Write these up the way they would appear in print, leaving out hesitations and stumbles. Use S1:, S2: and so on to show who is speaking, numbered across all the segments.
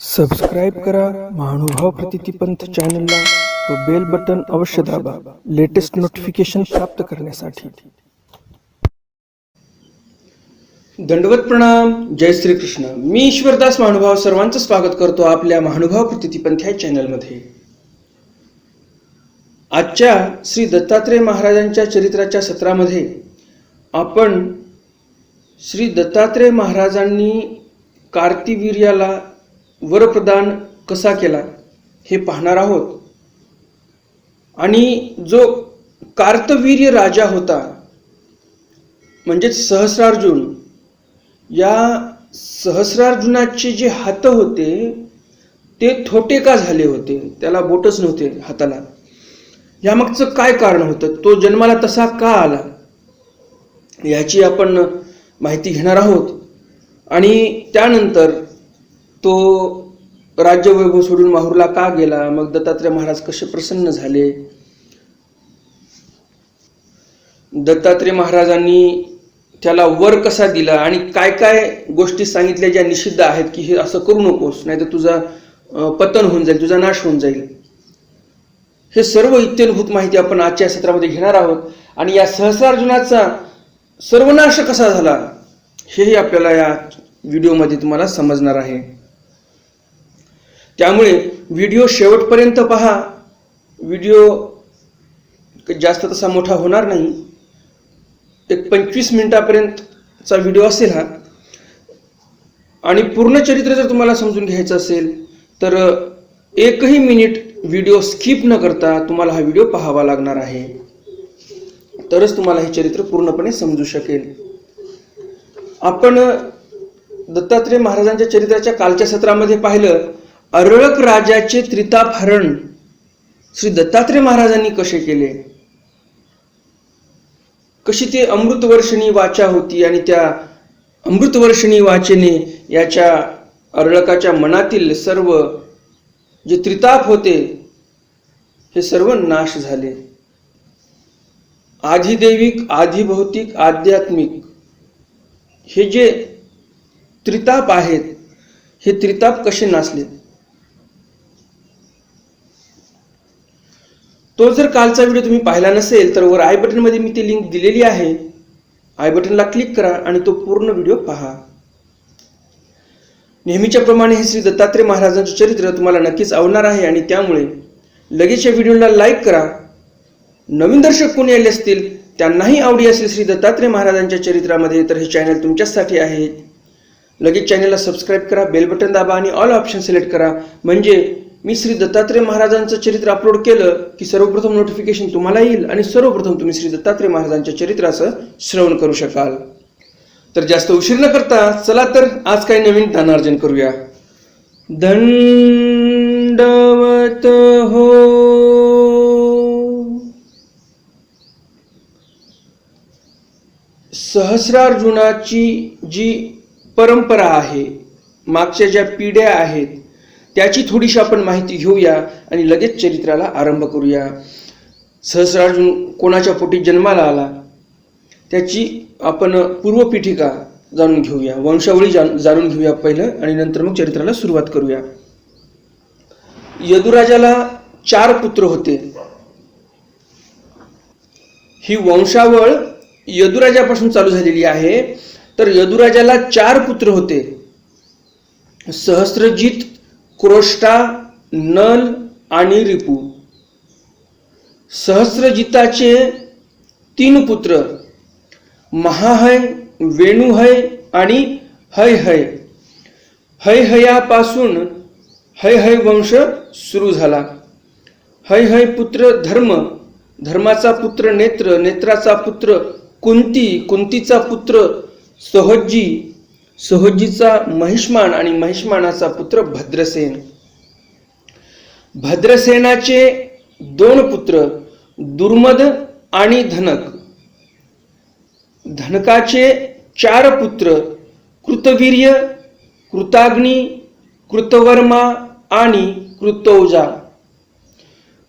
S1: Subscribe करा महानुभाव प्रतितीपंथ चॅनलला व बेल बटन अवश्य दाबा लेटेस्ट नोटिफिकेशन प्राप्त करण्यासाठी। दंडवत प्रणाम। जय श्री कृष्ण। मी ईश्वरदास महानुभाव सर्वांचं स्वागत करतो आपल्या महानुभाव प्रतितीपंथ या चॅनलमध्ये। आजच्या श्री दत्तात्रेय महाराजांच्या चरित्राच्या सत्रामध्ये आपण श्री दत्तात्रेय महाराजांनी कार्तिवीर्याला वरप्रदान कसा केला हे पाहणार आहोत। आणि जो कार्तवीर्य राजा होता म्हणजे सहस्रार्जुन, या सहस्रार्जुनाचे जे हात होते ते थोटे का झाले होते, त्याला बोटच नव्हते हाताला। यामागचं काय कारण होतं, तो जन्माला तसा का आला याची आपण माहिती घेणार आहोत। आणि त्यानंतर तो राज्यवैभव सोडून माहूरला का गेला, मग दत्तात्रेय महाराज कसे प्रसन्न झाले, दत्तात्रेय महाराजांनी त्याला वर कसा दिला आणि काय काय गोष्टी सांगितल्या ज्या निषिद्ध आहेत की हे असं करू नकोस, नाहीतर तुझा पतन होऊन जाईल, तुझा नाश होऊन जाईल। हे सर्व इत्यंभूत माहिती आपण आजच्या सत्रामध्ये घेणार आहोत। आणि या सहस्रार्जुनाचा सर्वनाश कसा झाला हेही आपल्याला या व्हिडिओमध्ये तुम्हाला समजणार आहे। त्यामुळे व्हिडिओ शेवटपर्यंत पहा। व्हिडिओ जास्त तसा मोठा होणार नाही, एक 25 मिनिटापर्यंतचा व्हिडिओ असेल हा। आणि पूर्ण चरित्र जर तुम्हाला समजून घ्यायचं असेल तर एकही मिनिट व्हिडिओ स्किप न करता तुम्हाला हा व्हिडिओ पाहावा लागणार आहे, तरच तुम्हाला हे चरित्र पूर्णपणे समजू शकेल। आपण दत्तात्रेय महाराजांच्या चरित्राच्या कालच्या सत्रामध्ये पाहिलं, अरळक राजाचे त्रितापहरण श्री दत्तात्रेय महाराजांनी कसे केले, कशी ते अमृतवर्षिणी वाचा होती आणि त्या अमृतवर्षिणी वाचेने याच्या अरळकाच्या मनातील सर्व जे त्रिताप होते हे सर्व नाश झाले। आधिदैविक, आधिभौतिक, आध्यात्मिक हे जे त्रिताप आहेत हे त्रिताप कसे नासले, तो जर कालचा व्हिडिओ तुम्ही पाहिला नसेल तर वर आय बटन मध्ये मी ती लिंक दिलेली आहे, आय बटनला क्लिक करा आणि तो पूर्ण व्हिडिओ पहा। नेहमीच्या प्रमाणे हे श्री दत्तात्रेय महाराजांचे चरित्र तुम्हाला नक्कीच आवडणार आहे आणि त्यामुळे लगेच या व्हिडिओला लाईक करा। नवीन दर्शक कोणी आले असतील त्यांनाही आवडी असेल श्री दत्तात्रेय महाराजांच्या चरित्रामध्ये तर हे चॅनल तुमच्यासाठी आहे। लगेच चॅनलला सबस्क्राईब करा, बेल बटन दाबा आणि ऑल ऑप्शन सिलेक्ट करा, म्हणजे मी श्री दत्तात्रेय महाराजांचं चरित्र अपलोड केलं की सर्वप्रथम नोटिफिकेशन तुम्हाला येईल आणि सर्वप्रथम तुम्ही श्री दत्तात्रेय महाराजांच्या चरित्राचं श्रवण करू शकाल। तर जास्त उशीर न करता चला तर आज काही नवीन ज्ञानार्जन करूया। दंडवत हो। सहस्रार्जुनाची जी परंपरा आहे, मागच्या ज्या पिढ्या आहेत त्याची थोडीशी आपण माहिती घेऊया आणि लगेच चरित्राला आरंभ करूया। सहस्रार्जुन कोणाच्या पोटी जन्माला आला त्याची आपण पूर्वपीठिका जाणून घेऊया, वंशावळी जाणून घेऊया पहिलं आणि नंतर मग चरित्राला सुरुवात करूया। यदुराजाला 4 पुत्र होते। ही वंशावळ यदुराजापासून चालू झालेली आहे। तर यदुराजाला 4 पुत्र होते, सहस्त्रजित, क्रोष्टा, नल आणि रिपू। सहस्त्रजिताचे 3 पुत्र महाहय, वेणुहय आणि हयहय। हयहयापासून हयहय वंश सुरू झाला। हयहय पुत्र धर्म, धर्माचा पुत्र नेत्र, नेत्राचा पुत्र कुंती, कुंतीचा पुत्र सहोज्जी, सहोज्जीचा महिष्मान आणि महिष्मानाचा पुत्र भद्रसेन। भद्रसेनाचे 2 पुत्र दुर्मद आणि धनक। धनकाचे 4 पुत्र कृतवीर्य, कृताग्नी, कृतवर्मा आणि कृतौजा।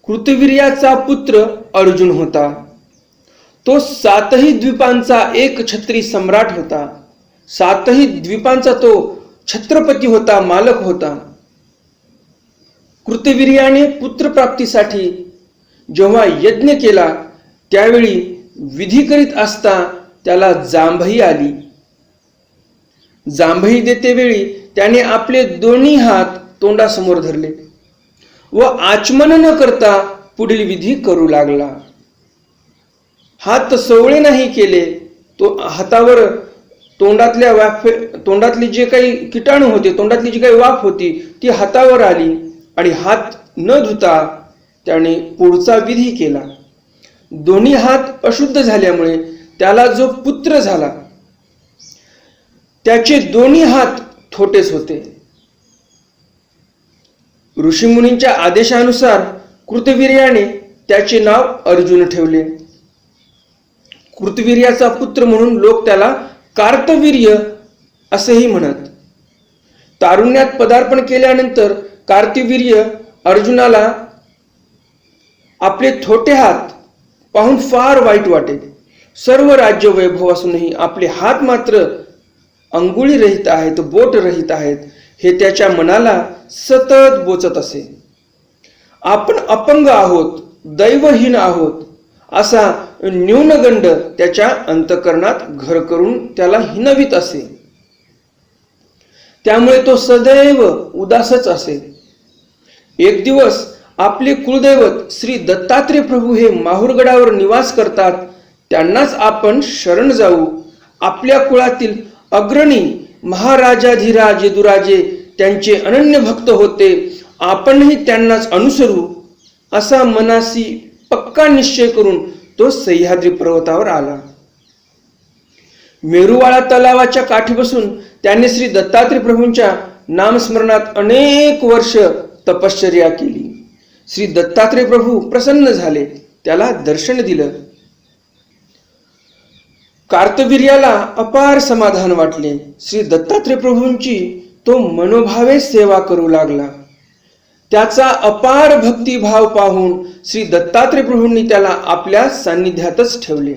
S1: कृतवीर्याचा पुत्र अर्जुन होता। तो 7ही द्वीपांचा एक छत्री सम्राट होता। 7ही द्वीपांचा तो छत्रपती होता, मालक होता। कृतवीर्याने पुत्रप्राप्तीसाठी जेव्हा यज्ञ केला त्यावेळी विधी करीत असता त्याला जांभई आली. जांभई देतेवेळी त्याने आपले दोन्ही हात तोंडासमोर धरले व आचमन न करता पुढील विधी करू लागला. हात सवळे नाही केले. तो हातावर तोंडातली जे काही किटाणू होते, तोंडातली जी काही वाफ होती ती हातावर आली आणि हात न धुता त्याने पुढचा विधी केला. दोन्ही हात अशुद्ध झाल्यामुळे त्याला जो पुत्र झाला त्याचे दोन्ही हात थोटेच होते. ऋषीमुनींच्या आदेशानुसार कृतवीर्याने त्याचे नाव अर्जुन ठेवले. कृतवीर्याचा पुत्र म्हणून लोक त्याला कार्तवीर्य असेही म्हणत. तारुण्यात पदार्पण केल्यानंतर कार्तवीर्य अर्जुनाला आपले थोटे हात पाहून फार वाईट वाटे. सर्व राज्य वैभव असूनही आपले हात मात्र अंगुळी रहित आहेत, बोट रहित आहेत, हे त्याच्या मनाला सतत बोचत असे. आपण अपंग आहोत, दैवहीन आहोत असा न्यूनगंड त्याच्या अंतःकरणात घर करून त्याला हिनवित असे. त्यामुळे तो सदैव उदासच असे. एक दिवस आपले कुलदैवत श्री दत्तात्रेय प्रभू हे माहुरगडावर निवास करतात. त्यांनाच आपण शरण जाऊ. आपल्या कुळातील अग्रणी महाराजाधिराज यदुराजे त्यांचे अनन्य भक्त होते. आपणही त्यांनाच अनुसरू असा मनासी पक्का निश्चय करून तो सह्याद्री पर्वतावर आला. मेरुवाळा तलावाच्या काठी बसून त्याने श्री दत्तात्रेय प्रभूंच्या नामस्मरणात अनेक वर्ष तपश्चर्या केली. श्री दत्तात्रेय प्रभू प्रसन्न झाले. त्याला दर्शन दिलं. कार्तवीर्याला अपार समाधान वाटले. श्री दत्तात्रेय प्रभूंची तो मनोभावे सेवा करू लागला. त्याचा अपार भक्तिभाव पाहून श्री दत्तात्रेय प्रभूंनी त्याला आपल्या सान्निध्यातच ठेवले.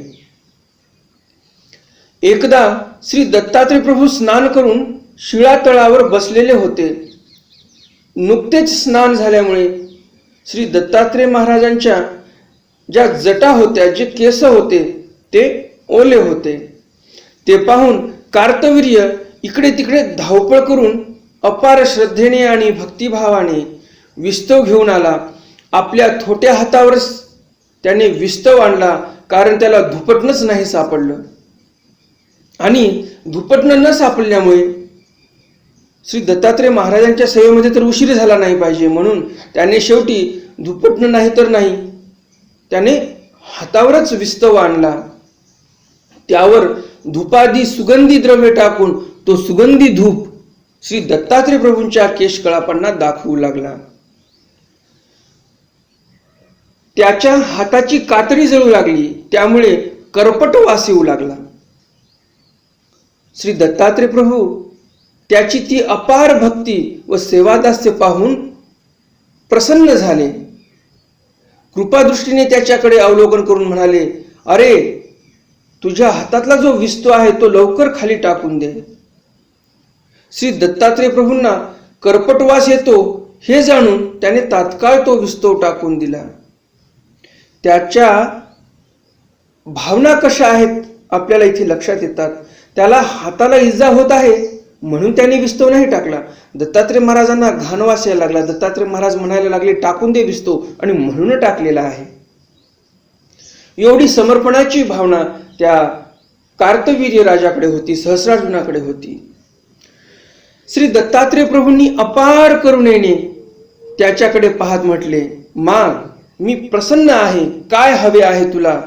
S1: एकदा श्री दत्तात्रेय प्रभू स्नान करून शिळातळावर बसलेले होते. नुकतेच स्नान झाल्यामुळे श्री दत्तात्रेय महाराजांच्या ज्या जटा होत्या, जे केस होते ते ओले होते. ते पाहून कार्तवीर्य इकडे तिकडे धावपळ करून अपार श्रद्धेने आणि भक्तिभावाने विस्तव घेऊन आला. आपल्या थोट्या हातावरच त्याने विस्तव आणला, कारण त्याला धुपटणच नाही सापडलं. आणि धुपटणं न सापडल्यामुळे श्री दत्तात्रेय महाराजांच्या सेवेमध्ये तर उशीर झाला नाही पाहिजे, म्हणून त्याने शेवटी धुपटणं नाही तर नाही, त्याने हातावरच विस्तव आणला. त्यावर धुपादी सुगंधी द्रव्य टाकून तो सुगंधी धूप श्री दत्तात्रेय प्रभूंच्या केशकळापांना दाखवू लागला. त्याच्या हाताची कातडी जळू लागली. त्यामुळे करपट वास येऊ लागला. श्री दत्तात्रेय प्रभू त्याची ती अपार भक्ती व सेवादास्य पाहून प्रसन्न झाले. कृपादृष्टीने त्याच्याकडे अवलोकन करून म्हणाले, अरे, तुझ्या हातातला जो विस्तव आहे तो लवकर खाली टाकून दे. श्री दत्तात्रेय प्रभूंना करपटवास येतो हे जाणून त्याने तात्काळ तो विस्तव टाकून दिला. त्याच्या भावना कशा आहेत आपल्याला इथे लक्षात येतात. त्याला हाताला इजा होत आहे म्हणून त्याने विस्तव नाही टाकला. दत्तात्रेय महाराजांना घाणवास यायला लागला. दत्तात्रेय महाराज म्हणायला लागले, टाकून दे विस्तव, आणि म्हणून टाकलेला आहे. एवढी समर्पणाची भावना त्या कार्तवीर्य राजाकडे होती, सहस्रार्जुनाकडे होती. श्री दत्तात्रेय प्रभूंनी अपार करुणेने त्याच्याकडे पाहत म्हटले, माग, मी प्रसन्न आहे, काय हवे आहे तुला.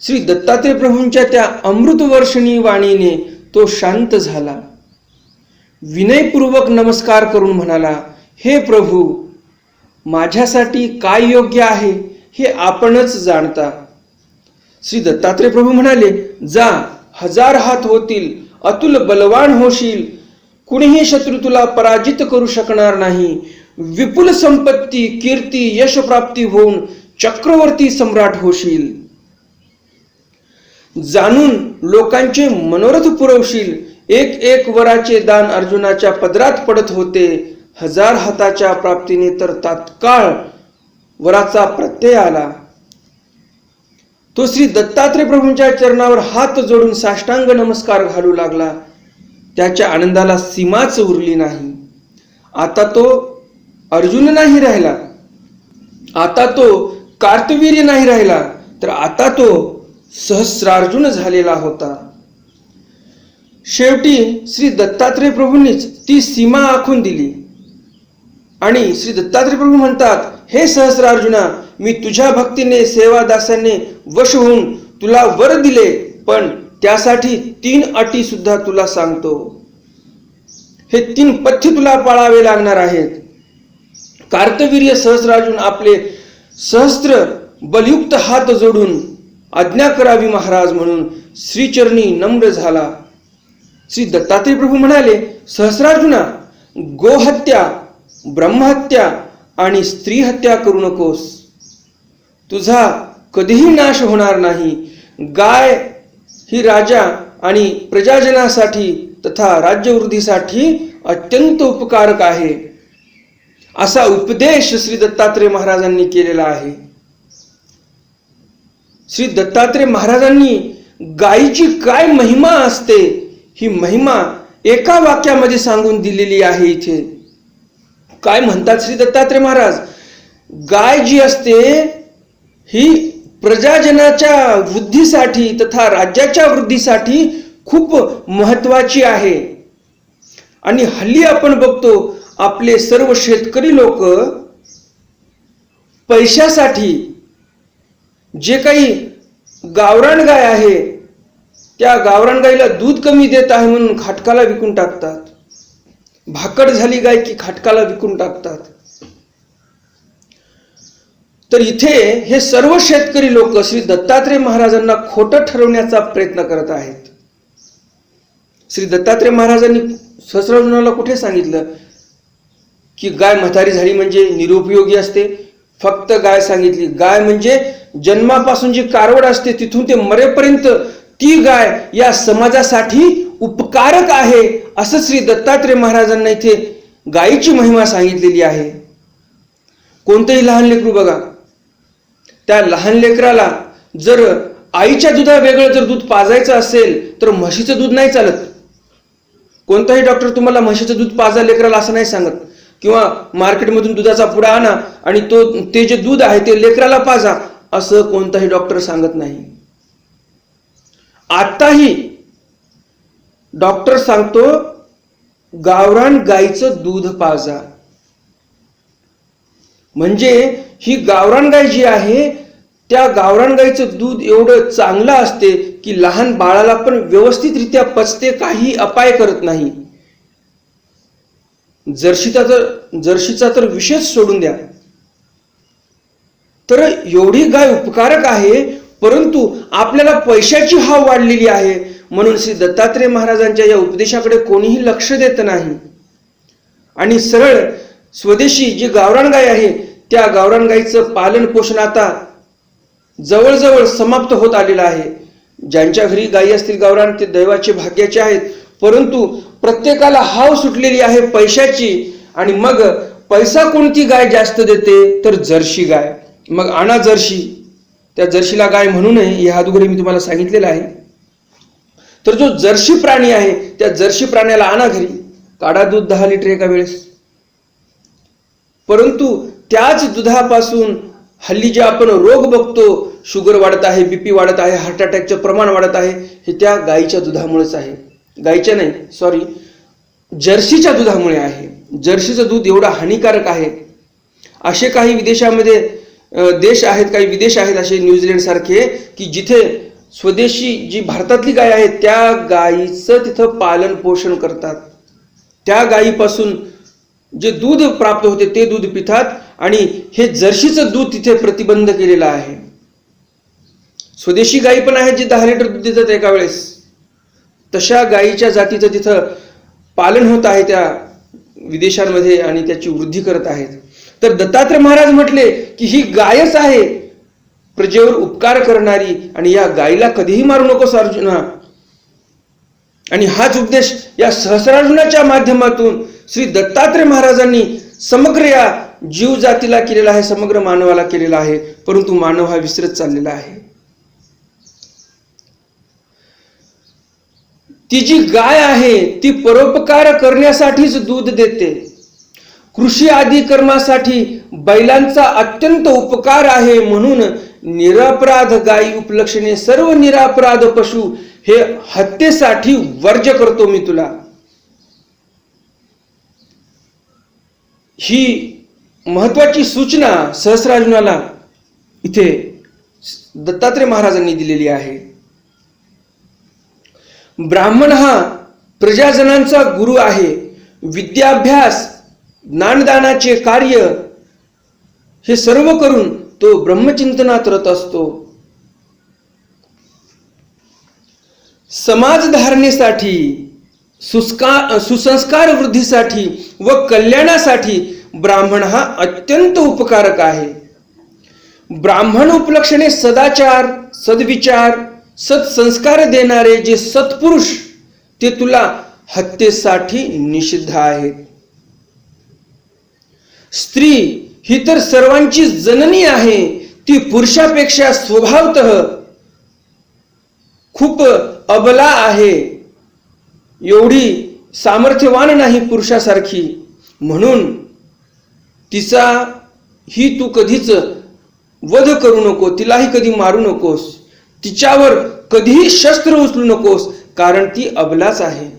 S1: श्री दत्तात्रेय प्रभूंच्या त्या अमृतवर्षिणी वाणीने तो शांत झाला. विनयपूर्वक नमस्कार करून म्हणाला, हे प्रभू, माझ्यासाठी काय योग्य आहे हे आपणच जाणता. श्री दत्तात्रेय प्रभू म्हणाले, जा, 1000 हात होतील, अतुल बलवान होशील, कुणीही शत्रू तुला पराजित करू शकणार नाही. विपुल संपत्ती, कीर्ती, यश प्राप्ती होऊन चक्रवर्ती सम्राट होशील. जाणून लोकांचे मनोरथ पुरवशील. एक एक वराचे दान अर्जुनाच्या पदरात पडत होते. 1000 हाताच्या प्राप्तीने तर तात्काळ वराचा प्रत्यय आला. तो श्री दत्तात्रय प्रभूंच्या चरणावर हात जोडून साष्टांग नमस्कार घालू लागला. त्याच्या आनंदाला सीमाच उरली नाही. आता तो अर्जुन नाही राहिला, आता तो कार्तवीर्य नाही राहिला, तर आता तो सहस्रार्जुन झालेला होता. शेवटी श्री दत्तात्रय प्रभूंनीच ती सीमा आखून दिली आणि श्री दत्तात्रय प्रभू म्हणतात, हे सहस्रार्जुना, मी तुझ्या भक्तीने सेवादासाने वश होऊन तुला वर दिले, पण त्यासाठी 3 अटी सुद्धा तुला सांगतो. हे 3 पथ्य तुला पाळावे लागणार आहेत. कार्तवीर्य सहस्रार्जुन आपले सहस्त्र बलयुक्त हात जोडून आज्ञा करावी महाराज म्हणून श्रीचरणी नम्र झाला. श्री दत्तात्रय प्रभू म्हणाले, सहस्रार्जुना, गोहत्या, ब्रह्महत्या आणि स्त्री हत्या करू नकोस. तुझा कधीही नाश होणार नाही. गाय ही राजा आणि प्रजाजनासाठी तथा राज्यवृद्धीसाठी अत्यंत उपकारक आहे, असा उपदेश श्री दत्तात्रय महाराजांनी केलेला आहे. श्री दत्तात्रय महाराजांनी गायीची काय महिमा असते ही महिमा एका वाक्यामध्ये सांगून दिलेली आहे. इथे काय म्हणतात श्री दत्तात्रय महाराज, गाय जी असते ही प्रजाजनाच्या वृद्धीसाठी तथा राज्याच्या वृद्धीसाठी खूप महत्वाची आहे. आणि हल्ली आपण बघतो आपले सर्व शेतकरी लोक पैशासाठी जे काही गावरान गाय आहे त्या गावरान गाईला दूध कमी देत आहे म्हणून खाटकाला विकून टाकतात. भाकड झाली गाय की खाटकाला विकून टाकतात. तर इथे हे सर्व शेतकरी लोक श्री दत्तात्रय महाराजांना खोटं ठरवण्याचा प्रयत्न करत आहेत. श्री दत्तात्रय महाराजांनी सहस्रार्जुनाला कुठे सांगितलं की गाय म्हातारी झाली म्हणजे निरुपयोगी असते? फक्त गाय सांगितली. गाय म्हणजे जन्मापासून जी कारवड असते तिथून ते मरेपर्यंत ती गाय या समाजासाठी उपकारक आहे असं श्री दत्तात्रय महाराजांना इथे गायीची महिमा सांगितलेली आहे. कोणतंही लहान लेकरू बघा, त्या लहान लेकराला जर आईच्या दुधा वेगळं जर दूध पाजायचं असेल तर म्हशीचं दूध नाही चालत. कोणताही डॉक्टर तुम्हाला म्हशीचं दूध पाजा लेकराला असं नाही सांगत, किंवा मार्केटमधून दुधाचा पुडा आणा आणि ते जे दूध आहे ते लेकराला पाजा असं कोणताही डॉक्टर सांगत नाही. आताही डॉक्टर सांगतो गावरान गाईचं दूध पाजा. म्हणजे ही गावरान गाय जी आहे त्या गावरान गाईचं दूध एवढं चांगलं असते की लहान बाळाला पण व्यवस्थितरित्या पचते, काही अपाय करत नाही. जर्शीचा तर विशेष सोडून द्या. तर एवढी गाय उपकारक आहे, परंतु आपल्याला पैशाची हाव वाढलेली आहे म्हणून श्री दत्तात्रय महाराजांच्या या उपदेशाकडे कोणीही लक्ष देत नाही. आणि सरळ स्वदेशी जी गावरान गाय आहे त्या गावरान गाईचं पालन पोषण आता जवळजवळ समाप्त होत आलेलं आहे. ज्यांच्या घरी गायी असतील गावरान ते दैवाचे भाग्याचे आहेत, परंतु प्रत्येकाला हाव सुटलेली आहे पैशाची. आणि मग पैसा कोणती गाय जास्त देते तर जर्शी गाय. मग आणा जर्शी, त्या जर्शीला गाय म्हणू नये या अगोदर मी तुम्हाला सांगितलेलं आहे. तर जो जर्शी प्राणी आहे त्या जर्शी प्राण्याला आणा घरी, काढा दूध 10 लिटर एका वेळेस. परंतु त्याच दुधापासून हल्ली जे आपण रोग बघतो, शुगर वाढत आहे, बीपी वाढत आहे, हार्ट अटॅकचं प्रमाण वाढत आहे, हे त्या गायीच्या दुधामुळेच आहे. गायीच्या नाही, सॉरी, जर्सीच्या दुधामुळे आहे. जर्सीचं दूध एवढं हानिकारक आहे. असे काही विदेशामध्ये देश आहेत, काही विदेश आहेत असे न्यूझीलंड सारखे की जिथे स्वदेशी जी भारतातली गाय आहे त्या गायीचं तिथं पालन पोषण करतात. त्या गायीपासून जे दूध प्राप्त होते ते दूध पितात आणि हे जर्शीचं दूध तिथे प्रतिबंध केलेलं आहे. स्वदेशी गायी पण आहेत जे 10 लिटर दूध देतात एका वेळेस. तशा गायीच्या जातीचं तिथं पालन होत आहे त्या विदेशांमध्ये आणि त्याची वृद्धी करत आहेत. तर दत्तात्रय महाराज म्हटले की ही गायच आहे प्रजेवर उपकार करणारी आणि या गायीला कधीही मारू नकोस अर्जुना. आणि हाच उपदेश या सहस्रार्जुनाच्या माध्यमातून श्री दत्तात्रय महाराजांनी समग्र या जीव जातीला केलेला आहे, समग्र मानवाला केलेला आहे. परंतु मानव हा विसरत चाललेला आहे. ती जी गाय आहे ती परोपकार करण्यासाठीच दूध देते. कृषी आदी कर्मासाठी बैलांचा अत्यंत उपकार आहे. म्हणून निरपराध गायी उपलक्षणे सर्व निरपराध पशु हे हत्येसाठी वर्ज करतो मी तुला. ही महत्वाची सूचना सहस्रार्जुनाला इथे दत्तात्रय महाराजांनी दिलेली आहे. ब्राह्मण हा प्रजाजनांचा गुरु आहे. विद्याभ्यास, ज्ञानदानाचे कार्य हे सर्व करून तो ब्रह्मचिंतनात रत असतो. समाज धारणेसाठी, सुसंस्कार वृद्धीसाठी व कल्याणासाठी ब्राह्मण हा अत्यंत उपकारक आहे. ब्राह्मण उपलक्षणे सदाचार, सद्विचार, सत्संस्कार देणारे जे सत्पुरुष ते तुला हत्येसाठी निषिद्ध आहेत. स्त्री ही तर सर्वांची जननी आहे. ती पुरुषापेक्षा स्वभावतः खूप अबला आहे. एवढी सामर्थ्यवान नाही पुरुषासारखी. म्हणून तिचा ही तू कधीच वध करू नको, तिलाही कधी मारू नकोस, तिच्यावर कधीही शस्त्र उचलू नकोस, कारण ती अबलाच आहे.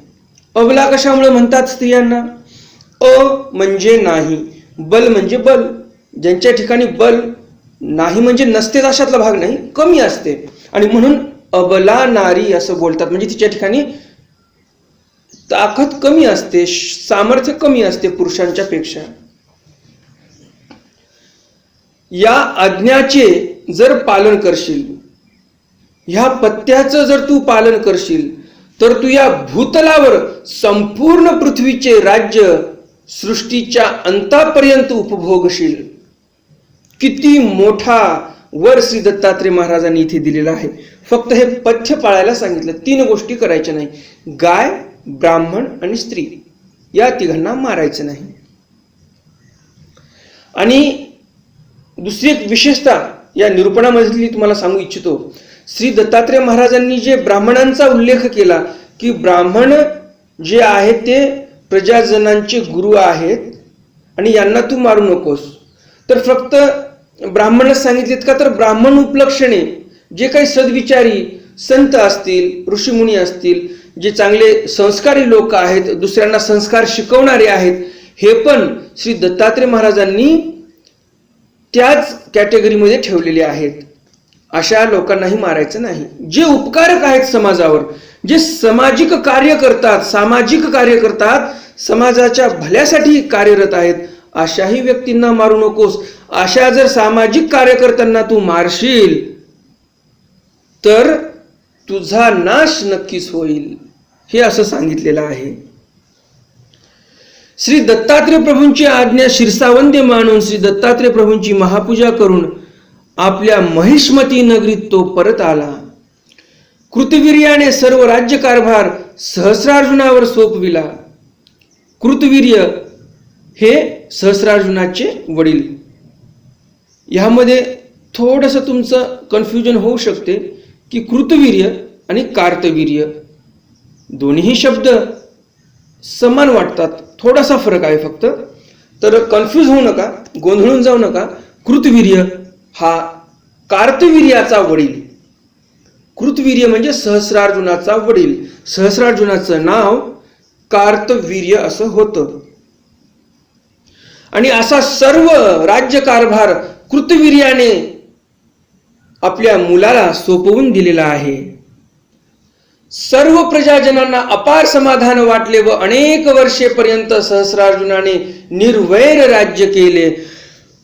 S1: अबला कशामुळे म्हणतात स्त्रियांना? अ म्हणजे नाही, बल म्हणजे बल. ज्यांच्या ठिकाणी बल नाही म्हणजे नसते अशातला भाग नाही, कमी असते, आणि म्हणून अबला नारी असं बोलतात. म्हणजे तिच्या ठिकाणी ताकद कमी असते, सामर्थ्य कमी असते पुरुषांच्या पेक्षा. या आज्ञाचे जर पालन करशील, ह्या पत्त्याचं जर तू पालन करशील, तर तू या भूतलावर संपूर्ण पृथ्वीचे राज्य सृष्टीच्या अंतापर्यंत उपभोगशील. किती मोठा वर श्री दत्तात्रय महाराजांनी इथे दिलेला आहे. फक्त हे पथ्य पाळायला सांगितलं. 3 गोष्टी करायच्या नाही. गाय, ब्राह्मण आणि स्त्री या तिघांना मारायचं नाही. आणि दुसरी एक विशेषता या निरूपणामधली तुम्हाला सांगू इच्छितो. श्री दत्तात्रय महाराजांनी जे ब्राह्मणांचा उल्लेख केला की ब्राह्मण जे आहेत ते प्रजाजनांचे गुरु आहेत आणि यांना तू मारू नकोस, तर फक्त ब्राह्मणच सांगितलेत का? तर ब्राह्मण उपलक्षणे जे काही सद्विचारी संत असतील, ऋषीमुनी असतील, जे चांगले संस्कारी लोक आहेत, दुसऱ्यांना संस्कार शिकवणारे आहेत, हे पण श्री दत्तात्रय महाराजांनी त्याच कॅटेगरीमध्ये ठेवलेले आहेत. अशा लोकांनाही मारायचं नाही. जे उपकारक आहेत समाजावर, जे सामाजिक कार्य करतात, सामाजिक कार्य करतात, समाजाच्या भल्यासाठी कार्यरत आहेत, अशाही व्यक्तींना मारू नकोस. अशा जर सामाजिक कार्यकर्त्यांना तू मारशील तर तुझा नाश नक्कीच होईल, हे असं सांगितलेलं आहे. श्री दत्तात्रय प्रभूंची आज्ञा शिरसावंद्य मानून श्री दत्तात्रय प्रभूंची महापूजा करून आपल्या महिष्मती नगरीत तो परत आला. कृतवीर्याने सर्व राज्यकारभार सहस्रार्जुनावर सोपविला. कृतवीर्य हे सहस्रार्जुनाचे वडील. ह्यामध्ये थोडंसं तुमचं कन्फ्युजन होऊ शकते की कृतवीर्य आणि कार्तवीर्य दोन्ही शब्द समान वाटतात, थोडासा फरक आहे फक्त. तर कन्फ्यूज होऊ नका, गोंधळून जाऊ नका. कृतवीर्य हा कार्तवीर्याचा वडील. कृतवीर्य म्हणजे सहस्रार्जुनाचा वडील. सहस्रार्जुनाचं नाव कार्तवीर्य असं होतं. आणि असा सर्व राज्यकारभार कृतवीर्याने आपल्या मुलाला सोपवून दिलेला आहे. सर्व प्रजाजनांना अपार समाधान वाटले व अनेक वर्षेपर्यंत सहस्रार्जुनाने निर्वैर राज्य केले.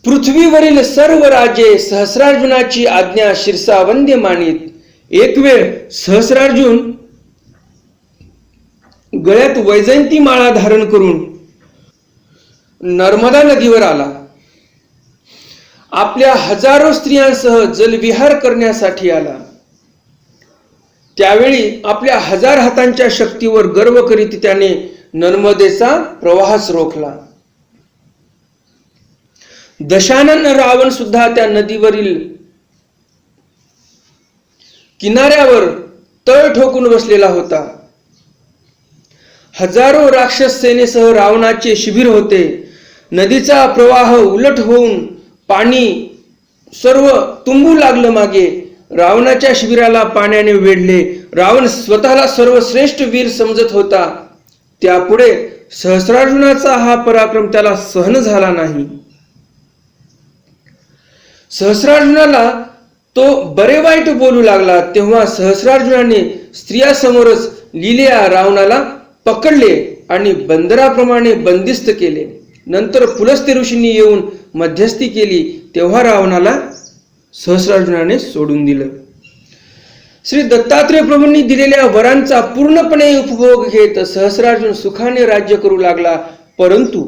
S1: पृथ्वीवरील सर्व राजे सहस्रार्जुनाची आज्ञा शिरसावंद्य मानित. एक वेळ सहस्रार्जुन गळ्यात वैजयंती माळा धारण करून नर्मदा नदीवर आला. आपल्या हजारो स्त्रियांसह जलविहार करण्यासाठी आला. त्यावेळी आपल्या 1000 हातांच्या शक्तीवर गर्व करीत त्याने नर्मदेचा प्रवाहच रोखला. दशानन रावण सुद्धा त्या नदीवरील किनाऱ्यावर तळ ठोकून बसलेला होता. हजारो राक्षस सेनेसह रावणाचे शिबिर होते. नदीचा प्रवाह उलट होऊन पाणी सर्व तुंबू लागलं मागे. रावणाच्या शिबिराला पाण्याने वेढले. रावण स्वतःला सर्वश्रेष्ठ वीर समजत होता. त्यापुढे सहस्रार्जुनाचा हा पराक्रम त्याला सहन झाला नाही. सहस्रार्जुनाला तो बरे वाईट बोलू लागला. तेव्हा सहस्रार्जुनाने स्त्रियासमोरच लिहिलेल्या रावणाला पकडले आणि बंदराप्रमाणे बंदिस्त केले. नंतर पुलस्त्य ऋषींनी येऊन मध्यस्थी केली. तेव्हा रावणाला सहस्रार्जुनाने सोडून दिलं. श्री दत्तात्रेय प्रभूंनी दिलेल्या वरांचा पूर्णपणे उपभोग घेत सहस्रार्जुन सुखाने राज्य करू लागला. परंतु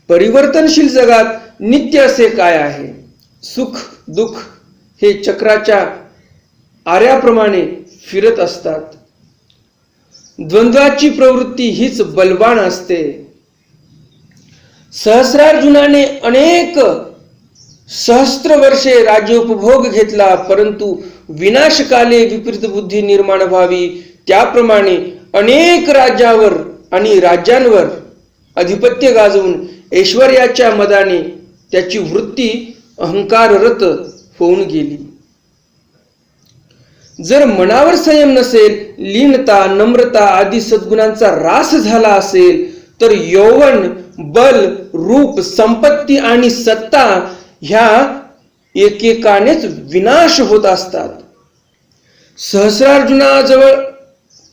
S1: परिवर्तनशील जगात नित्य असे काय आहे? सुख दुःख हे चक्राच्या आऱ्याप्रमाणे फिरत असतात. द्वंद्वाची प्रवृत्ती हीच बलवान असते. सहस्रार्जुनाने अनेक सहस्त्र वर्षे राज्योपभोग घेतला, परंतु विनाशकाले विपरीत बुद्धी निर्माण व्हावी त्याप्रमाणे अनेक राज्यावर आणि राज्यांवर अधिपत्य गाजवून ऐश्वर्याच्या मदाने त्याची वृत्ती अहंकाररत होऊन गेली. जर मनावर संयम नसेल, लीनता नम्रता आदी सद्गुणांचा ऱ्हास झाला असेल तर यौवन बल रूप संपत्ती आणि सत्ता ह्या एकेकानेच विनाश होत असतात. सहस्रार्जुनाजवळ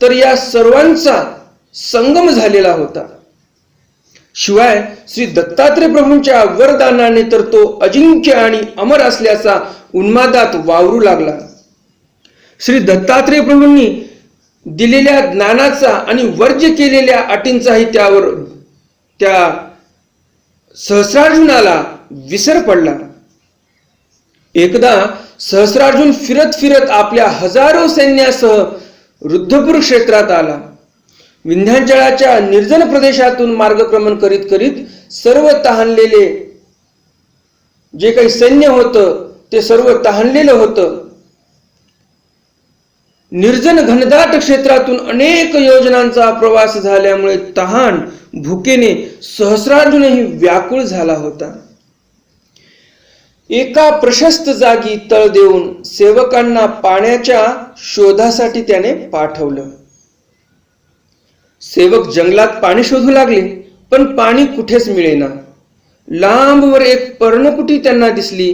S1: तर या सर्वांचा संगम झालेला होता. शिवाय श्री दत्तात्रेय प्रभूंच्या वरदानाने तर तो अजिंक्य आणि अमर असल्याचा उन्मादात वावरू लागला. श्री दत्तात्रेय प्रभूंनी दिलेल्या ज्ञानाचा आणि वर्ज्य केलेल्या अटींचाही त्या सहस्रार्जुनाला विसर पडला. एकदा सहस्रार्जुन फिरत फिरत आपल्या हजारो सैन्यासह रुद्धपूर क्षेत्रात आला. विंध्याचळाच्या निर्जन प्रदेशातून मार्गक्रमण करीत करीत सर्व तहानलेले जे काही सैन्य होतं ते सर्व तहानलेलं होतं. निर्जन घनदाट क्षेत्रातून अनेक योजनांचा प्रवास झाल्यामुळे तहान भुकेने सहस्रार्जुनही व्याकुळ झाला होता. एका प्रशस्त जागी तळ देऊन सेवकांना पाण्याच्या शोधासाठी त्याने पाठवलं. सेवक जंगलात पाणी शोधू लागले, पण पाणी कुठेच मिळेना. लांबवर एक पर्णकुटी त्यांना दिसली.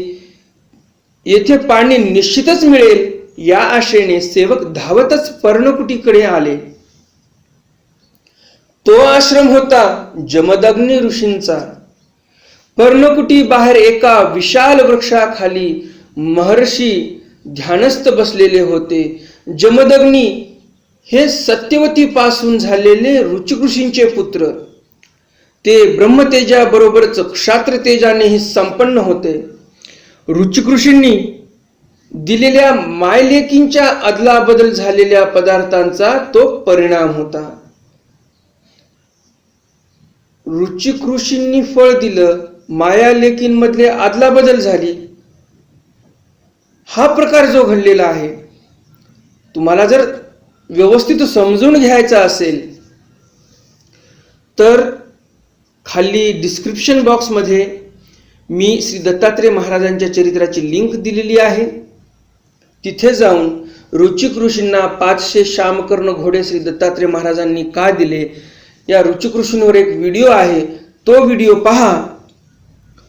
S1: येथे पाणी निश्चितच मिळेल या आशेने सेवक धावतच पर्णकुटीकडे आले. तो आश्रम होता जमदग्नी ऋषींचा. पर्णकुटी बाहेर एका विशाल वृक्षाखाली महर्षी ध्यानस्थ बसलेले होते. जमदग्नी हे सत्यवती पासून झालेले ऋचिक ऋषींचे पुत्र. ते ब्रह्मतेजा बरोबरच क्षात्र तेजानेही संपन्न होते. ऋचिक ऋषींनी दिलेल्या मायलेकींच्या अदलाबदल झालेल्या पदार्थांचा तो परिणाम होता. ऋचिक ऋषींनी फळ दिलं, मायालेकींमधले अदलाबदल झाली. हा प्रकार जो घडलेला आहे, तुम्हाला जर व्यवस्थित समजून घ्यायचा असेल तर खाली डिस्क्रिप्शन बॉक्समध्ये मी श्री दत्तात्रेय महाराजांच्या चरित्राची लिंक दिलेली आहे. तिथे जाऊन ऋचिक ऋषींना 500 शामकर्ण घोडे श्री दत्तात्रेय महाराजांनी का दिले या ऋचिक ऋषींवर एक व्हिडिओ आहे. तो व्हिडिओ पहा,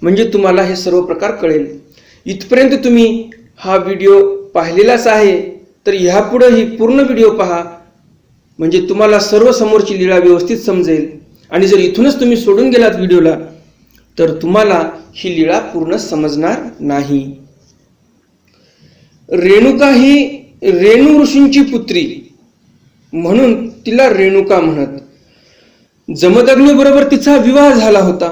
S1: म्हणजे तुम्हाला हे सर्व प्रकार कळेल. इथपर्यंत तुम्ही हा व्हिडिओ पाहिलेलाच आहे, तर ह्यापुढे ही पूर्ण व्हिडिओ पहा, म्हणजे तुम्हाला सर्व समोरची लीळा व्यवस्थित समजेल. आणि जर इथूनच तुम्ही सोडून गेलात व्हिडिओला तर तुम्हाला ही लीळा पूर्ण समजणार नाही. रेणुका ही रेणू ऋषींची पुत्री म्हणून तिला रेणुका म्हणत. जमदग्नी बरोबर तिचा विवाह झाला होता.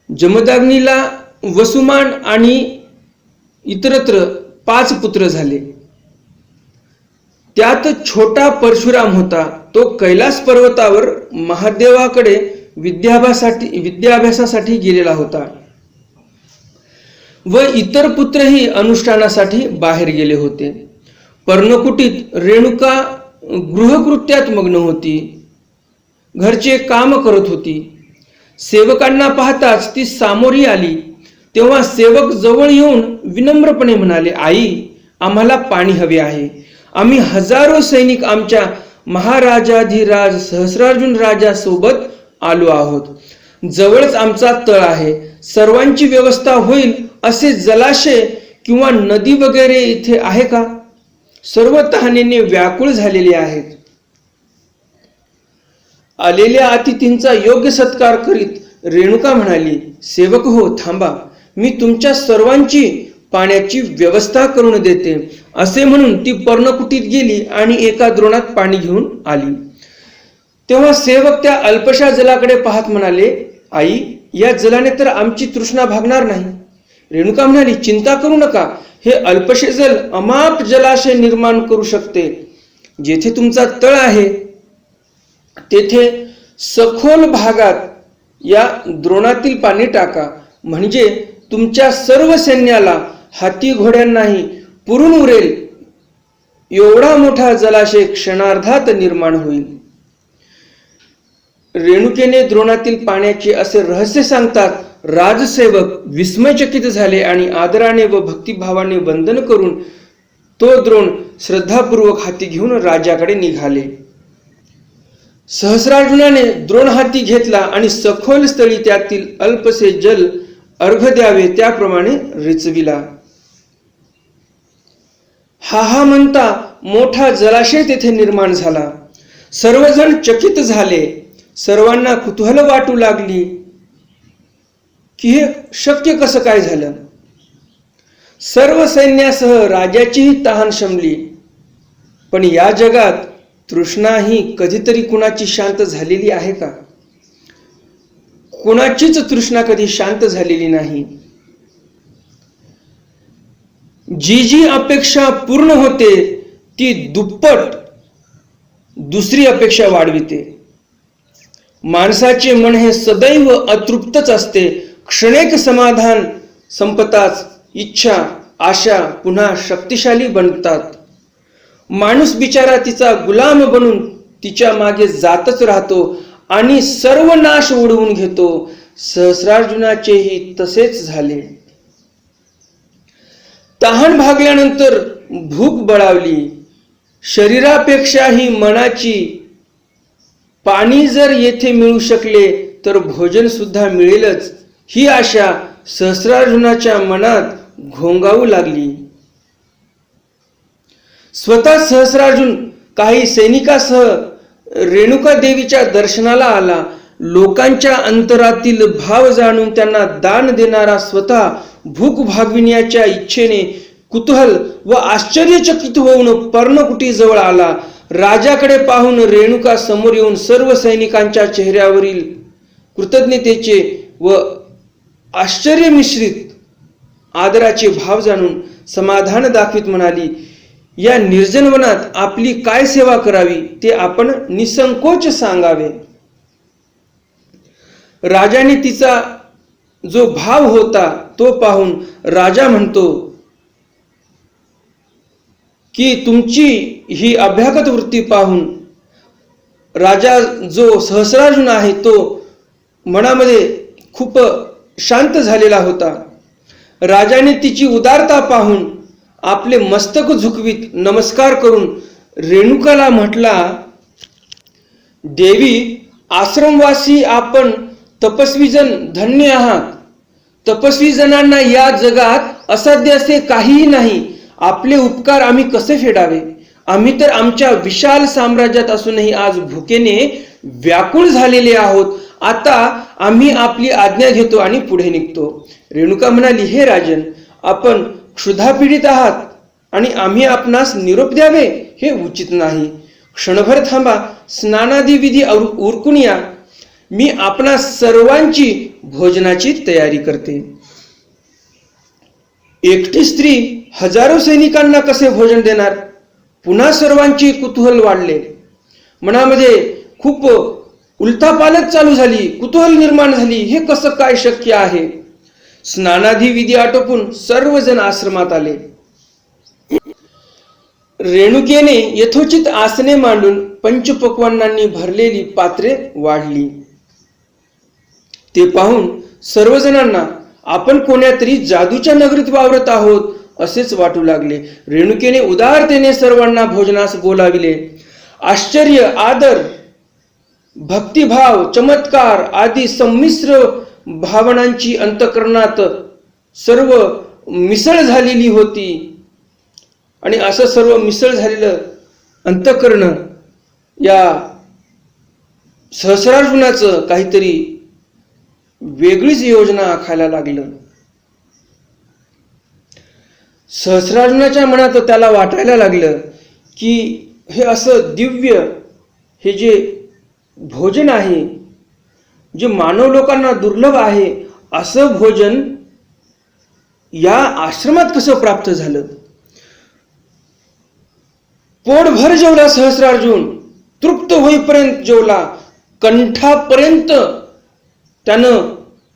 S1: जमदग्नीला वसुमान आणि इतरत्र 5 पुत्र झाले. त्यात छोटा परशुराम होता. तो कैलास पर्वतावर महादेवाकडे विद्याभ्यासासाठी गेलेला होता व इतर पुत्रही अनुष्ठानासाठी बाहेर गेले होते. पर्णकुटीत रेणुका गृहकृत्यात मग्न होती. घरचे काम करत होती. सेवकांना पाहताच ती सामोरी आली. तेव्हा सेवक जवळ येऊन विनम्रपणे म्हणाले, आई, आम्हाला पाणी हवे आहे. आम्ही हजारो सैनिक आमच्या महाराजाधिराज सहस्रार्जुन राजा सोबत आलो आहोत. जवळच आमचा तळ आहे. सर्वांची व्यवस्था होईल असे जलाशय किंवा नदी वगैरे इथे आहे का? सर्व तहानेने व्याकुळ झालेले आहेत. आलेल्या अतिथींचा योग्य सत्कार करीत रेणुका म्हणाली, सेवक हो, थांबा, मी तुमच्या सर्वांची पाण्याची व्यवस्था करून देते. असे म्हणून ती पर्णकुटीत गेली आणि एका द्रोणात पाणी घेऊन आली. तेव्हा सेवक त्या अल्पशा जलाकडे पाहत म्हणाले, आई, या जलाने तर आमची तृष्णा भागणार नाही. रेणुका म्हणाली, चिंता करू नका. हे अल्पशे जल अमाप जलाशय निर्माण करू शकते. जेथे तुमचा तळ आहे तेथे सखोल भागात या द्रोणातील पाणी टाका. म्हणजे तुमच्या सर्व सैन्याला, हाती घोड्यांनाही पुरून उरेल एवढा मोठा जलाशय क्षणार्धात निर्माण होईल. रेणुकेने द्रोणातील पाण्याचे असे रहस्य सांगतात राजसेवक विस्मयचकित झाले आणि आदराने व भक्तिभावाने वंदन करून तो द्रोण श्रद्धापूर्वक हाती घेऊन राजाकडे निघाले. सहस्रार्जुनाने द्रोण हाती घेतला आणि सखोल स्थळी त्यातील अल्पसे जल अर्घ्य द्यावे त्याप्रमाणे रिचविला. हा म्हणता मोठा जलाशय तेथे निर्माण झाला. सर्वजण चकित झाले. सर्वांना कुतूहल वाटू लागली की हे शक्य कसं काय झालं. सर्व सैन्यासह राजाचीही तहान शमली. पण या जगात तृष्णा ही कधीतरी कुणाची शांत झालेली आहे का? कुणाचीच तृष्णा कधी शांत झालेली नाही. जी अपेक्षा पूर्ण होते ती दुप्पट दुसरी अपेक्षा वाढविते. माणसाचे मन हे सदैव अतृप्तच असते. क्षणिक समाधान संपताच इच्छा, आशा पुन्हा शक्तिशाली बनतात. माणूस बिचारा तिचा गुलाम बनून तिच्या मागे जातच राहतो आणि सर्व नाश ओढवून घेतो. सहस्रार्जुनाचेही तसेच झाले. तहान भागल्यानंतर भूक बळावली. शरीरापेक्षाही मनाची. पाणी जर येथे मिळू शकले तर भोजन सुद्धा मिळेलच ही आशा सहस्रार्जुनाच्या मनात घोंगावू लागली. स्वतः सहस्रार्जुन काही सैनिकासह रेणुका देवीच्या दर्शनाला आला. लोकांच्या अंतरातील भाव जाणून त्यांना दान देणारा स्वतः भूक भागविण्याच्या इच्छेने कुतूहल व आश्चर्यचकित होऊन पर्णकुटी जवळ आला. राजाकडे पाहून रेणुका समोर येऊन सर्व सैनिकांच्या चेहऱ्यावरील कृतज्ञतेचे व आश्चर्य मिश्रित आदराचे भाव जाणून समाधान दाखवित म्हणाली, या निर्जन वनात आपली काय सेवा करावी ते आपण निसंकोच सांगावे. राजाने तिचा जो भाव होता तो पाहून राजा म्हणतो की तुमची ही अभ्यागत वृत्ती पाहून राजा जो सहस्रार्जुन आहे तो मनामध्ये खूप शांत झालेला होता. राजाने तिची उदारता पाहून आपले मस्तक झुकवीत नमस्कार करून रेणुकाला म्हटला, देवी, आश्रमवासी आपण तपस्वी जन धन्य आहात. तपस्वी जनांना या जगात असाध्य असे काहीही नाही. आपले उपकार आम्ही कसे फेडावे. आम्ही तर आमच्या विशाल साम्राज्यात असूनही आज भुकेने व्याकुळ झालेले आहोत. आता आम्ही आपली आज्ञा घेतो आणि पुढे निघतो. रेणुका म्हणाली, हे राजन, आपण क्षुधापीडित आहात आणि आम्ही आपणास निरोप द्यावे हे उचित नाही. क्षणभर थांबा, स्नानादी विधी उरकून या. मी आपणा सर्वांची भोजनाची तयारी करते. एकटी स्त्री हजारो सैनिकांना कसे भोजन देणार. पुन्हा सर्वांची कुतूहल वाढले. मनामध्ये खूप उलथापालथ चालू झाली, कुतूहल निर्माण झाली. हे कसं काय शक्य आहे? स्नानादी विधी आटोपून सर्वजण आश्रमात आले. रेणुकेने यथोचित आसने मांडून पंचपक्वान्नांनी भरलेली पात्रे वाढली. ते पाहून सर्वजणांना आपण कोण्यातरी जादूच्या नगरीत वावरत आहोत असेच वाटू लागले. रेणुकेने उदारतेने सर्वांना भोजनास बोलाविले. आश्चर्य, आदर, भक्तिभाव, चमत्कार आदी संमिश्र भावनांची अंतःकरणात सर्व मिसळ झालेली होती. आणि असं सर्व मिसळ झालेलं अंतःकरण या सहस्रार्जुनाचं काहीतरी वेगळीच योजना आखायला लागलं. सहस्रार्जुनाच्या मनात त्याला वाटायला लागलं की हे असं दिव्य, हे जे भोजन आहे, जे मानव लोकांना दुर्लभ आहे, असं भोजन या आश्रमात कसं प्राप्त झालं? पोटभर जेवला सहस्रार्जुन, तृप्त होईपर्यंत जेवला, कंठापर्यंत त्यानं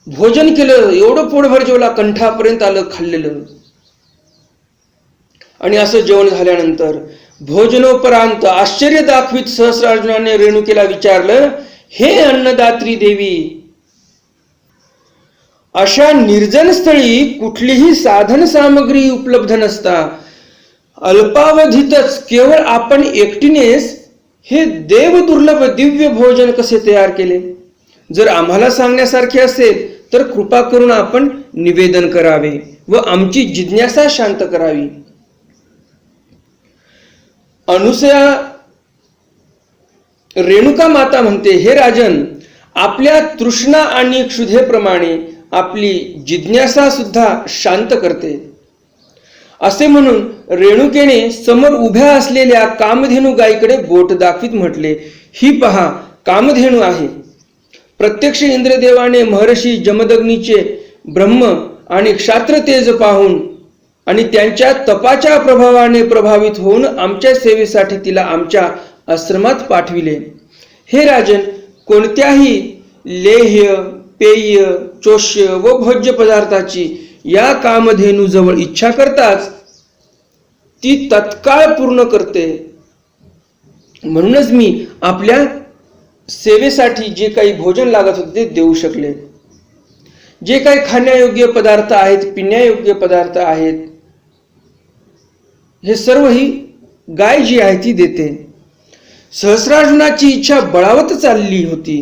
S1: भोजन केलं. एवढं पोटभर जेवला, कंठापर्यंत आलं खाल्लेलं. आणि असं जेवण झाल्यानंतर भोजनोपरांत आश्चर्य दाखवित सहस्रार्जुनाने रेणुकेला विचारलं, हे अन्नदात्री देवी, अशा निर्जन स्थळी कुठलीही साधन सामग्री उपलब्ध नसता अल्पावधीतच केवळ आपण एकटीनेच हे देवदुर्लभ दिव्य भोजन कसे तयार केले? जर आम्हाला सांगण्यासारखे असेल तर कृपा करून आपण निवेदन करावे व आमची जिज्ञासा शांत करावी. अनुसया रेणुका माता म्हणते, हे राजन, आपल्या तृष्णा आणि क्षुधेप्रमाणे आपली जिज्ञासा सुद्धा शांत करते. असे म्हणून रेणुकेने समोर उभ्या असलेल्या कामधेनू गायीकडे बोट दाखवीत म्हटले, ही पहा, कामधेनू आहे. प्रत्यक्ष इंद्रदेवाने महर्षी जमदग्नीचे ब्रह्म आणि क्षात्र तेज पाहून आणि त्यांच्या तपाच्या प्रभावाने प्रभावित होऊन आमच्या सेवेसाठी तिला आमच्या आश्रमात पाठविले. हे राजन, कोणत्याही लेह्य, पेय, चोष्य व भोज्य पदार्थाची या कामधेनू जवळ इच्छा करताच ती तत्काळ पूर्ण करते. म्हणूनच मी आपल्या सेवेसाठी जे काही भोजन लागत होते ते देऊ शकले. जे काही खाण्यायोग्य पदार्थ आहेत, पिण्यायोग्य पदार्थ आहेत, हे सर्व ही गाय जी आहे ती देते. सहस्रार्जुनाची इच्छा बळावत चालली होती.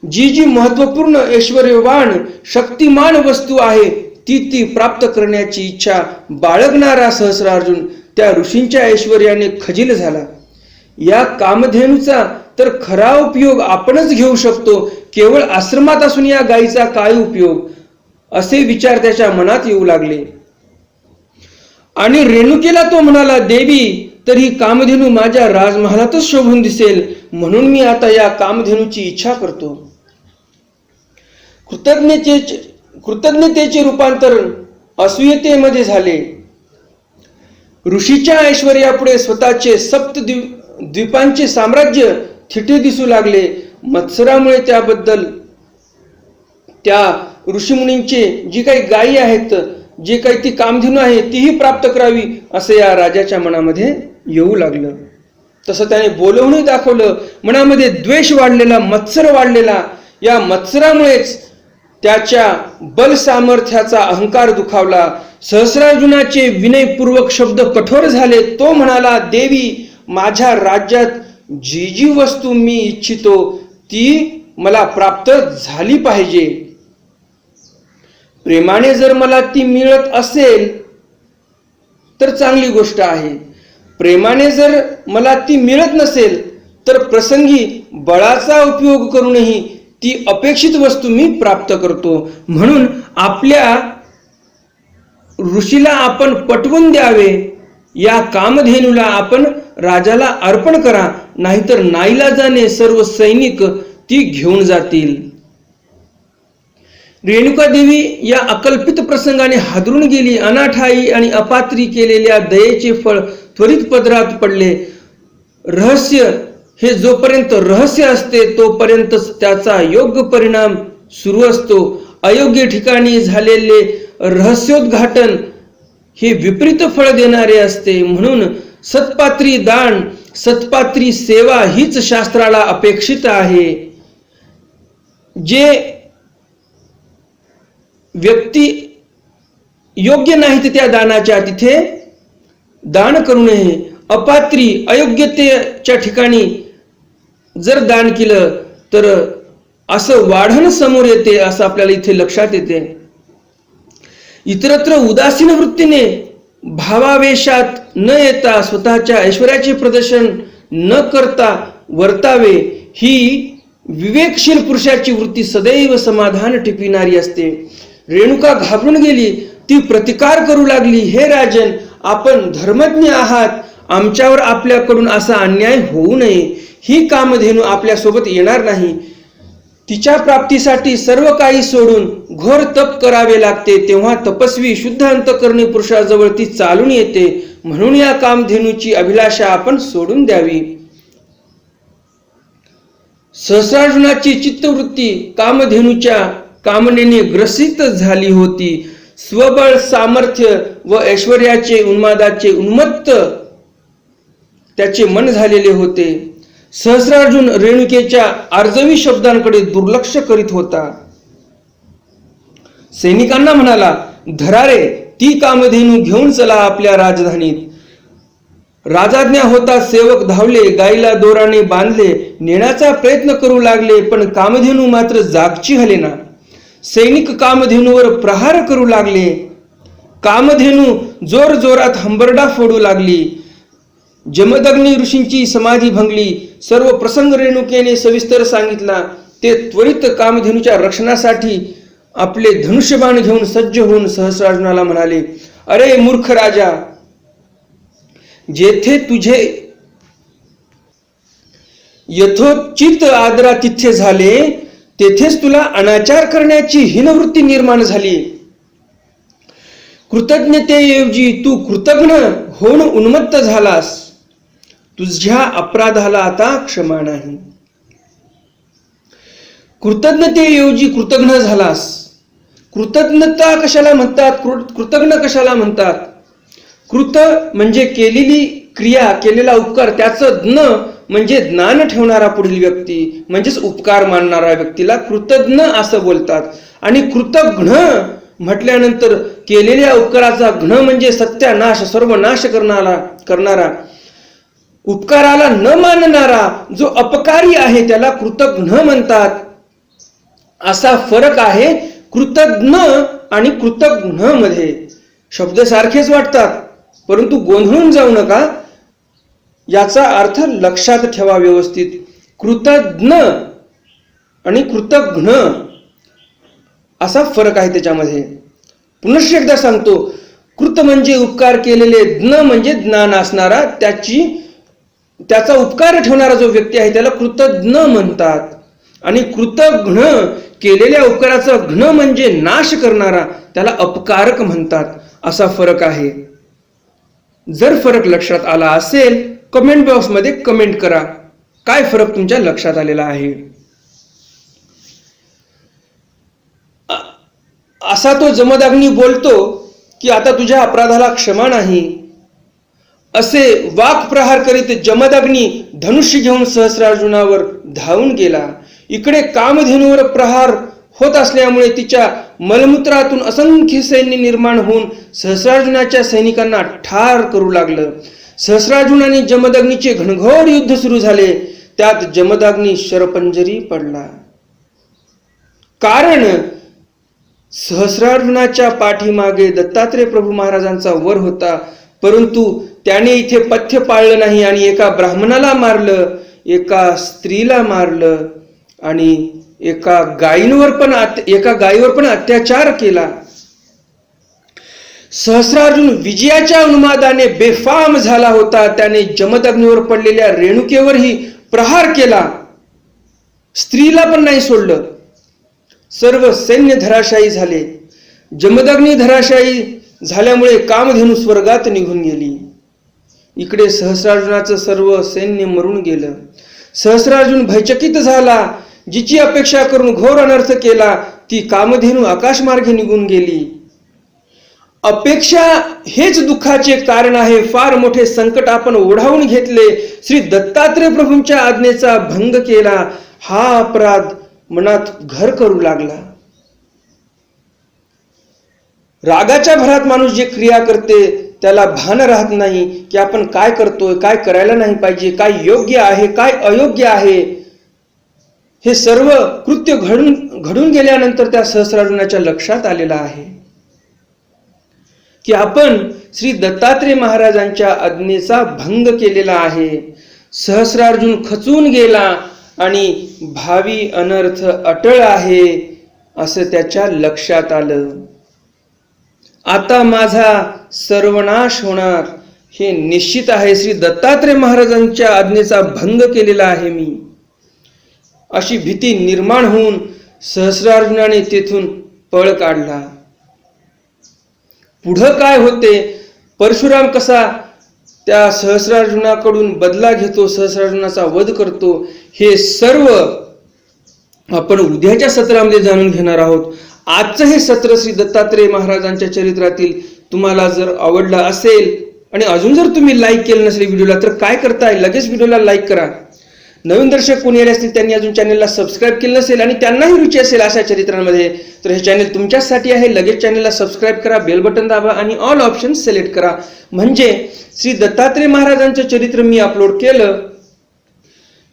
S1: जी जी महत्वपूर्ण, ऐश्वर्यवान, शक्तिमान वस्तू आहे ती प्राप्त करण्याची इच्छा बाळगणारा सहस्रार्जुन त्या ऋषींच्या ऐश्वर्याने खजील झाला. या कामधेनूचा तर खरा उपयोग आपणच घेऊ शकतो, केवळ आश्रमात असून या गायीचा काय उपयोग, असे विचार त्याच्या मनात येऊ लागले. आणि रेणुकेला तो म्हणाला, देवी, तर ही कामधेनू माझ्या राजमहालातच शोभून दिसेल, म्हणून मी आता या कामधेनूची इच्छा करतो. कृतज्ञतेचे रूपांतर असूयतेमध्ये झाले. ऋषीच्या ऐश्वर्यापुढे स्वतःचे द्वीपांचे साम्राज्य थिटे दिसू लागले. मत्सरामुळे त्याबद्दल त्या ऋषीमुनींचे जी काही गायी आहेत, जे काही ती कामधेनू आहे तीही प्राप्त करावी असे या राजाच्या मनामध्ये येऊ लागलं. तसं त्याने बोलवूनही दाखवलं. मनामध्ये द्वेष वाढलेला, मत्सर वाढलेला. या मत्सरामुळेच त्याच्या बल सामर्थ्याचा अहंकार दुखावला. सहस्रार्जुनाचे विनयपूर्वक शब्द कठोर झाले. तो म्हणाला, देवी, माझ्या राज्यात जी जी वस्तू मी इच्छितो ती मला प्राप्त झाली पाहिजे. प्रेमाने जर मला ती मिळत असेल तर चांगली गोष्ट आहे. प्रेमाने जर मला ती मिळत नसेल तर प्रसंगी बळाचा उपयोग करूनही ती अपेक्षित वस्तू मी प्राप्त करतो. म्हणून आपल्या ऋषीला आपण पटवून द्यावे. या कामधेनूला आपण राजाला अर्पण करा, नाहीतर नाईलाजाने सर्व सैनिक ती घेऊन जातील. रेणुका देवी या अकल्पित प्रसंगाने हादरून गेली. अनाठाई आणि अपात्री केलेल्या दयेचे फळ त्वरित पदरात पडले. रहस्य हे जोपर्यंत रहस्य असते तोपर्यंतच त्याचा योग्य परिणाम सुरू असतो. अयोग्य ठिकाणी झालेले रहस्योद्घाटन हे विपरीत फळ देणारे असते. म्हणून सत्पात्री दान, सत्पात्री सेवा हीच शास्त्राला अपेक्षित आहे. जे व्यक्ती योग्य नाहीत त्या दानाच्या तिथे दान करू नये. अपात्री अयोग्यतेच्या ठिकाणी जर दान केलं तर असं वाढण समोर येते, असं आपल्याला इथे लक्षात येते. इतरत्र उदासीन वृत्तीने भावावेशात न येता स्वतःच्या ऐश्वर्याचे प्रदर्शन न करता वर्तावे ही विवेकशील पुरुषाची वृत्ती सदैव समाधान टिकविणारी असते. रेणुका घाबरून गेली. ती प्रतिकार करू लागली, हे राजन, आपण धर्मज्ञ आहात, आमच्यावर आपल्याकडून असा अन्याय होऊ नये. ही कामधेनू आपल्यासोबत येणार नाही. तिच्या प्राप्तीसाठी सर्व काही सोडून घोर तप करावे लागते. तेव्हा तपस्वी शुद्ध अंतःकरणी पुरुषाजवळ ती चालून येते. म्हणून या कामधेनूची अभिलाषा आपण सोडून द्यावी. सहस्रार्जुनाची चित्तवृत्ती कामधेनूच्या कामनेने ग्रसित झाली होती. स्वबळ, सामर्थ्य व ऐश्वर्याचे उन्मादाचे उन्मत्त त्याचे मन झालेले होते. सहस्रार्जुन रेणुकेच्या आर्जवी शब्दांकडे दुर्लक्ष करीत होता. सैनिकांना म्हणाला, धरा रे, ती कामधेनू घेऊन चला आपल्या राजधानीत. राजाज्ञा होता. सेवक धावले, गाईला दोराने बांधले, नेण्याचा प्रयत्न करू लागले, पण कामधेनू मात्र जागची हलेना. सैनिक कामधेनूवर प्रहार करू लागले. कामधेनू जोर जोरात हंबरडा फोडू लागली. जमदग्नी ऋषींची समाधी भंगली. सर्व प्रसंग रेणुकेने सविस्तर सांगितला. ते त्वरित कामधेनूच्या रक्षणासाठी आपले धनुष्यबाण घेऊन सज्ज होऊन सहस्रार्जुनाला म्हणाले, अरे मूर्ख राजा, जेथे तुझे यथोचित आदरातिथ्य झाले तेथेच तुला अनाचार करण्याची हीनवृत्ती निर्माण झाली. कृतज्ञतेऐवजी तू कृतज्ञ होऊन उन्मत्त झालास. तुझ्या अपराधाला आता क्षमा नाही. कृतज्ञतेऐवजी कृतज्ञ झालास. कृतज्ञता कशाला म्हणतात? कृतज्ञ कशाला म्हणतात? कृत म्हणजे केलेली क्रिया, केलेला उपकार. त्याचं ज्ञ म्हणजे ज्ञान ठेवणारा पुढील व्यक्ती, म्हणजेच उपकार मानणारा व्यक्तीला कृतज्ञ असं बोलतात. आणि कृतज्ञ म्हटल्यानंतर केलेल्या उपकाराचा घ्न म्हणजे सत्यानाश, सर्वनाश करणारा, उपकाराला न मानणारा जो अपकारी आहे त्याला कृतज्ञ म्हणतात. असा फरक आहे कृतज्ञ आणि कृतज्ञ मध्ये. शब्द सारखेच वाटतात, परंतु गोंधळून जाऊ नका. याचा अर्थ लक्षात ठेवा व्यवस्थित. कृतज्ञ आणि कृतज्ञ असा फरक आहे त्याच्यामध्ये. पुनश्च एकदा सांगतो, कृत म्हणजे उपकार केलेले, ज्ञ म्हणजे ज्ञान असणारा, त्याचा उपकार ठेवणारा जो व्यक्ती आहे त्याला कृतज्ञ म्हणतात. आणि कृतज्ञ केलेल्या उपकाराचा घ्न म्हणजे नाश करणारा, त्याला अपकारक म्हणतात. असा फरक आहे. जर फरक लक्षात आला असेल कमेंट बॉक्समध्ये कमेंट करा, काय फरक तुमच्या लक्षात आलेला आहे. असा तो जमदग्नी बोलतो की आता तुझ्या अपराधाला क्षमा नाही. असे वाक प्रहार करीत जमदग्नी धनुष्य घेऊन सहस्रार्जुनावर धावून गेला. इकडे कामधेनूवर प्रहार होत असल्यामुळे तिच्या मलमूत्रातून असंख्य सैन्य निर्माण होऊन सहस्रार्जुनाच्या सैनिकांना ठार करू लागलं. सहस्रार्जुन आणि जमदग्नीचे घनघोर युद्ध सुरू झाले. त्यात जमदग्नी शरपंजरी पडला. कारण सहस्रार्जुनाच्या पाठीमागे दत्तात्रेय प्रभू महाराजांचा वर होता, परंतु त्याने इथे पथ्य पाळलं नाही आणि एका ब्राह्मणाला मारलं, एका स्त्रीला मारलं आणि एका गायीवर पण अत्याचार केला. सहस्रार्जुन विजयाच्या उन्मादाने बेफाम झाला होता. त्याने जमदग्नीवर पडलेल्या रेणुकेवरही प्रहार केला. स्त्रीला पण नाही सोडलं. सर्व सैन्य धराशायी झाले. जमदग्नी धराशायी झाल्यामुळे कामधेनू स्वर्गात निघून गेली. इकडे सहस्रार्जुनाचं सर्व सैन्य मरून गेलं. सहस्रार्जुन भयचकित झाला. जिची अपेक्षा करून घोर अनर्थ केला ती कामधेनू आकाशमार्गे निघून गेली. अपेक्षा हेच दुःखाचे कारण आहे. फार मोठे संकट आपण ओढावून घेतले. श्री दत्तात्रय प्रभूंच्या आज्ञेचा भंग केला. हा अपराध मनात घर करू लागला. रागाच्या भरात माणूस जे क्रिया करते त्याला भान राहत नाही की आपण काय करतोय, काय करायला नाही पाहिजे, काय योग्य आहे, काय अयोग्य आहे. हे सर्व कृत्य घडून गेल्यानंतर त्या सहस्रार्जुनाच्या लक्षात आलेलं आहे की आपण श्री दत्तात्रय महाराजांच्या आज्ञेचा भंग केलेला आहे. सहस्रार्जुन खचून गेला आणि भावी अनर्थ अटळ आहे असं त्याच्या लक्षात आलं. आता माझा सर्वनाश होणार हे निश्चित आहे. श्री दत्तात्रय महाराजांच्या आज्ञेचा भंग केलेला आहे मी, अशी भीती निर्माण होऊन सहस्रार्जुनाने तेथून पळ काढला. पुढं काय होते, परशुराम कसा त्या सहस्रार्जुनाकडून बदला घेतो, सहस्रार्जुनाचा वध करतो, हे सर्व आपण उद्याच्या सत्रामध्ये जाणून घेणार आहोत. आजचं हे सत्र श्री दत्तात्रय महाराजांच्या चरित्रातील तुम्हाला जर आवडलं असेल आणि अजून जर तुम्ही लाईक केलं नसेल व्हिडिओला तर काय करताय, लगेच व्हिडिओला लाईक करा. नवीन दर्शक कोणी आले असतील त्यांनी अजून चॅनलला सबस्क्राईब केलं नसेल आणि त्यांनाही रुची असेल अशा चरित्रांमध्ये तर हे चॅनल तुमच्यासाठी आहे. लगेच चॅनलला सबस्क्राईब करा, बेल बटन दाबा आणि ऑल ऑप्शन सिलेक्ट करा. म्हणजे श्री दत्तात्रय महाराजांचं चरित्र मी अपलोड केलं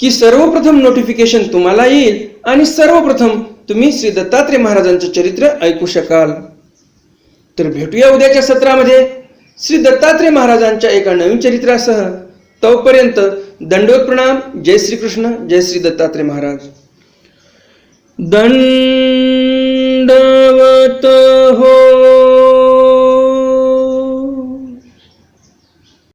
S1: की सर्वप्रथम नोटिफिकेशन तुम्हाला येईल आणि सर्वप्रथम तुम्ही श्री दत्तात्रय महाराजांचं चरित्र ऐकू शकाल. तर भेटूया उद्याच्या सत्रामध्ये श्री दत्तात्रय महाराजांच्या एका नवीन चरित्रासह. तोपर्यंत दंडवत प्रणाम. जय श्री कृष्ण. जय श्री दत्तात्रय महाराज. दंडवत